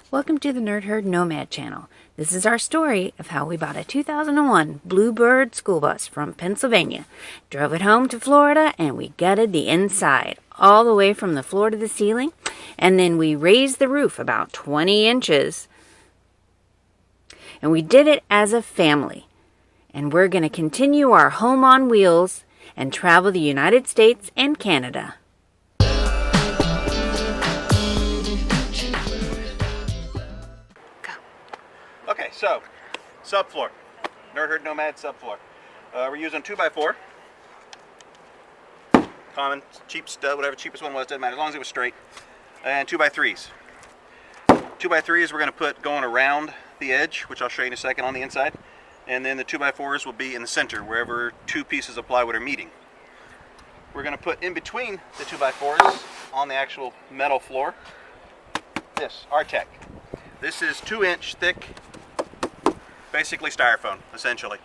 Welcome to the Nerd Herd Nomad channel. This is our story of how we bought a 2001 Bluebird school bus from Pennsylvania, drove it home to Florida, and we gutted the inside all the way from the floor to the ceiling, and then we raised the roof about 20 inches. And we did it as a family. And we're going to continue our home on wheels and travel the United States and Canada. Okay, so subfloor, Nerd Herd Nomad subfloor. We're using 2x4, common, cheap stud, whatever the cheapest one was, doesn't matter, as long as it was straight, and 2x3s. 2x3s we're going to put going around the edge, which I'll show you in a second on the inside, and then the 2x4s will be in the center, wherever two pieces of plywood are meeting. We're going to put in between the 2x4s on the actual metal floor, this, Artec. This is 2-inch thick, basically styrofoam, essentially.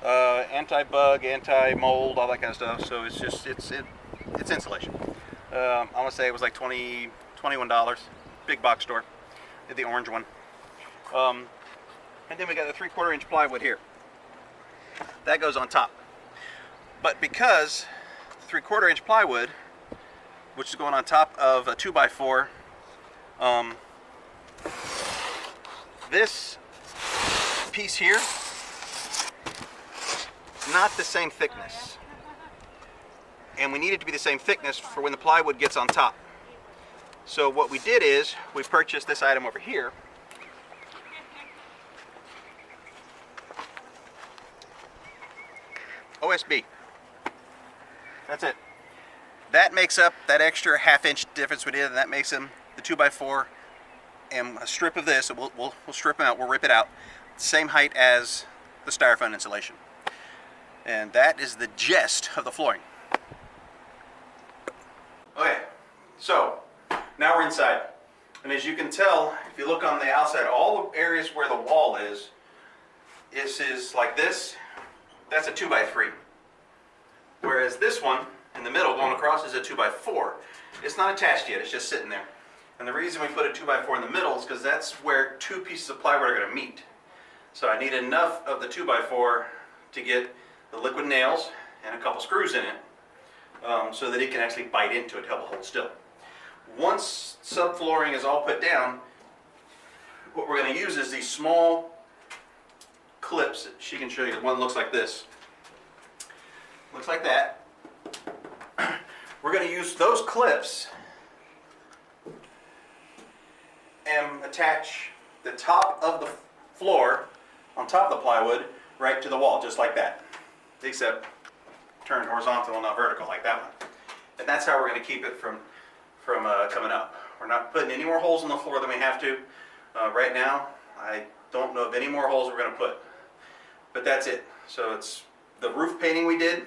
Anti-bug, anti-mold, all that kind of stuff. So it's just it's insulation. I want to say it was like $21, big box store, the orange one. And then we got the 3/4 inch plywood here. That goes on top. But because the 3/4 inch plywood, which is going on top of a 2x4, this piece here, not the same thickness, and we need it to be the same thickness for when the plywood gets on top. So what we did is we purchased this item over here, OSB. That's it. That makes up that extra ½ inch difference we did, and that makes them the 2x4 and a strip of this. We'll strip them out, we'll rip it out, same height as the styrofoam insulation. And that is the gist of the flooring. Okay, so now we're inside. And as you can tell, if you look on the outside, all the areas where the wall is like this, that's a 2x3. Whereas this one in the middle going across is a 2x4. It's not attached yet, it's just sitting there. And the reason we put a 2x4 in the middle is because that's where two pieces of plywood are going to meet. So I need enough of the 2x4 to get the liquid nails and a couple screws in it, so that it can actually bite into it to help it hold still. Once subflooring is all put down, what we're going to use is these small clips. She can show you. One looks like this. Looks like that. We're going to use those clips and attach the top of the floor on top of the plywood right to the wall, just like that, except turned horizontal and not vertical like that one. And that's how we're going to keep it from coming up. We're not putting any more holes in the floor than we have to. Right now, I don't know of any more holes we're going to put, but that's it. So it's the roof painting we did,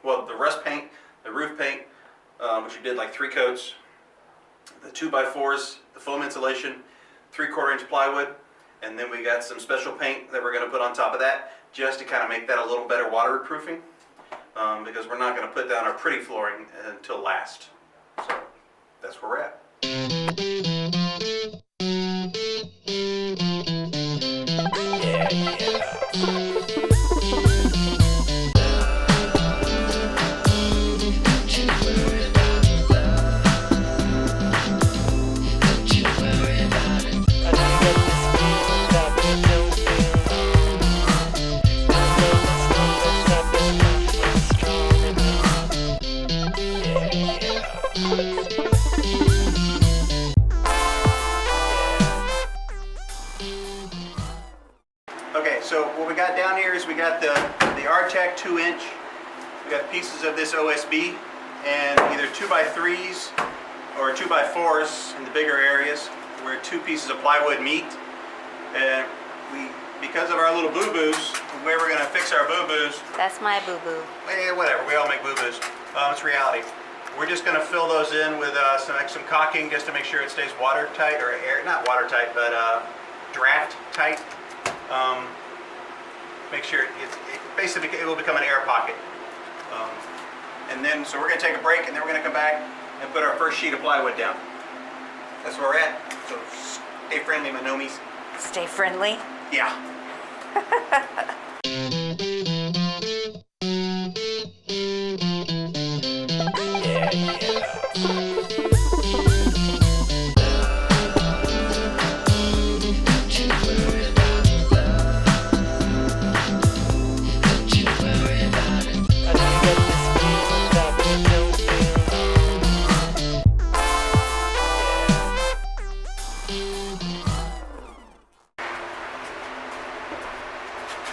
well, the rust paint, the roof paint, which we did like 3 coats, the 2x4s, the foam insulation, 3/4 inch plywood, and then we got some special paint that we're going to put on top of that just to kind of make that a little better waterproofing, because we're not going to put down our pretty flooring until last. So that's where we're at. Okay, so what we got down here is we got the Artec 2-inch. We got pieces of this OSB and either 2x3s or 2x4s in the bigger areas where two pieces of plywood meet. And because of our little boo-boos, the way we're going to fix our boo-boos. That's my boo-boo. Whatever, we all make boo-boos. It's reality. We're just going to fill those in with some caulking just to make sure it stays watertight, or not watertight, but draft tight. Make sure basically it will become an air pocket. And then, so we're going to take a break, and then we're going to come back and put our first sheet of plywood down. That's where we're at. So Stay friendly, my nomies. Stay friendly. Yeah.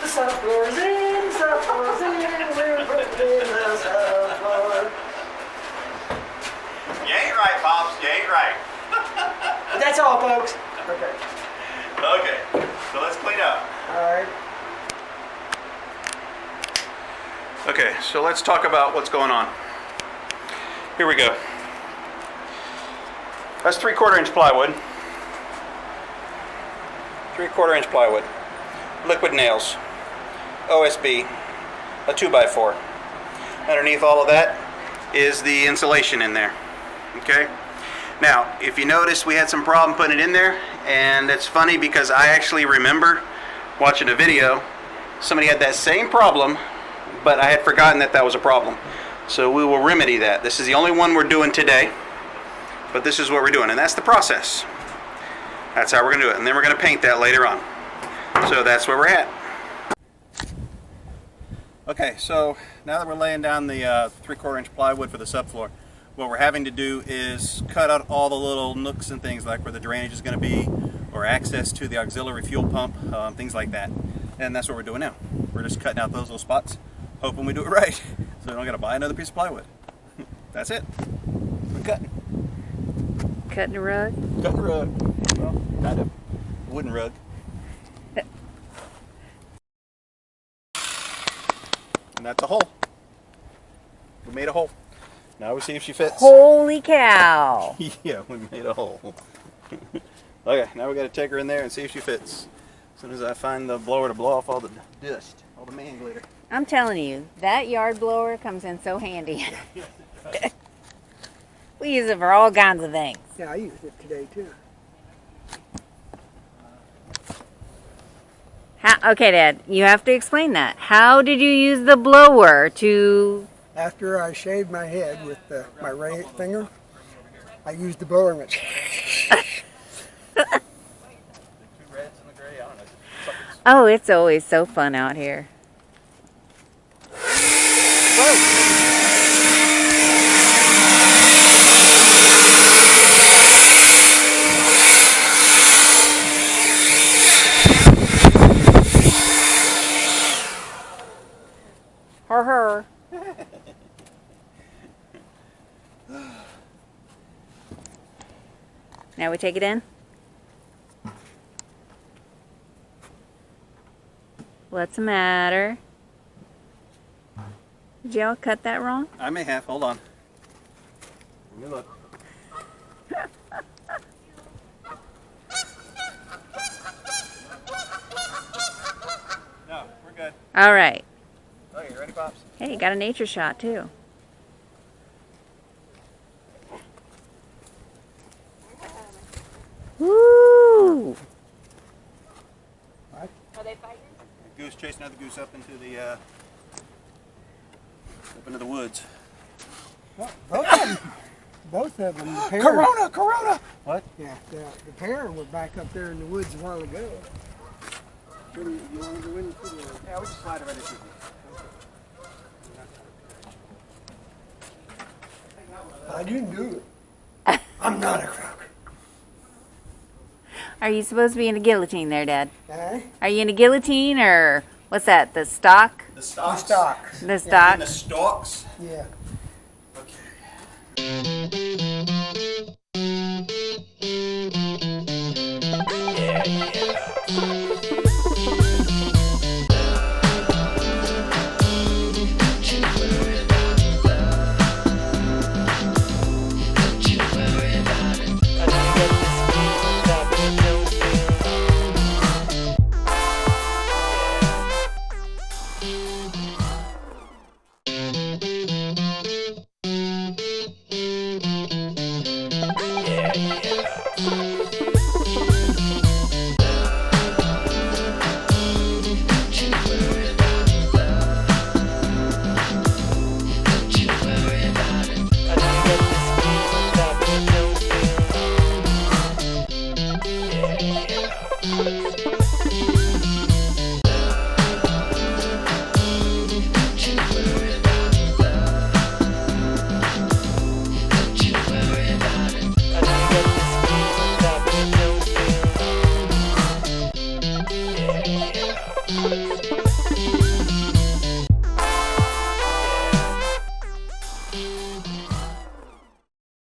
The subfloor's in, subfloor's in, we're putting the subfloor. You ain't right, Pops. You ain't right. That's all, folks. Okay. Okay, so let's clean up. Alright. Okay, so let's talk about what's going on. Here we go. That's 3/4 inch plywood. 3/4 inch plywood. Liquid nails. OSB. A 2x4. Underneath all of that is the insulation in there. Okay? Now, if you notice, we had some problem putting it in there, and it's funny because I actually remember watching a video. Somebody had that same problem, but I had forgotten that that was a problem. So we will remedy that. This is the only one we're doing today, but this is what we're doing, and that's the process. That's how we're going to do it, and then we're going to paint that later on. So that's where we're at. Okay, so now that we're laying down the 3/4 inch plywood for the subfloor, what we're having to do is cut out all the little nooks and things, like where the drainage is going to be, or access to the auxiliary fuel pump, things like that. And that's what we're doing now. We're just cutting out those little spots, hoping we do it right, so we don't got to buy another piece of plywood. That's it. We're cutting. Cutting a rug. Cutting the rug. Well, kind of. Wooden rug. And that's a hole. We made a hole. Now we see if she fits. Holy cow. Yeah, we made a hole. Okay, now we got to take her in there and see if she fits. As soon as I find the blower to blow off all the dust, all the man glitter. I'm telling you, that yard blower comes in so handy. We use it for all kinds of things. Yeah, I used it today, too. Okay, Dad, you have to explain that. How did you use the blower to... After I shaved my head with my right finger, I used the blower and went... Oh, it's always so fun out here. Her. Now we take it in. What's the matter? Did y'all cut that wrong? I may have. Hold on. Let me look. No, we're good. All right. Okay, you ready, Pops? Hey, got a nature shot too. Woo! What? Are they fighting? Goose chasing another goose up into the woods. Well, both of them. The pair, Corona! What? Yeah, the pair were back up there in the woods a while ago. What do you want to go in? Yeah, we just slide it right into you. I didn't do it. I'm not a crook. Are you supposed to be in a guillotine there, Dad? Eh? Are you in a guillotine or what's that? The stock? The stalks. The stock. The stock? The stalks. Yeah.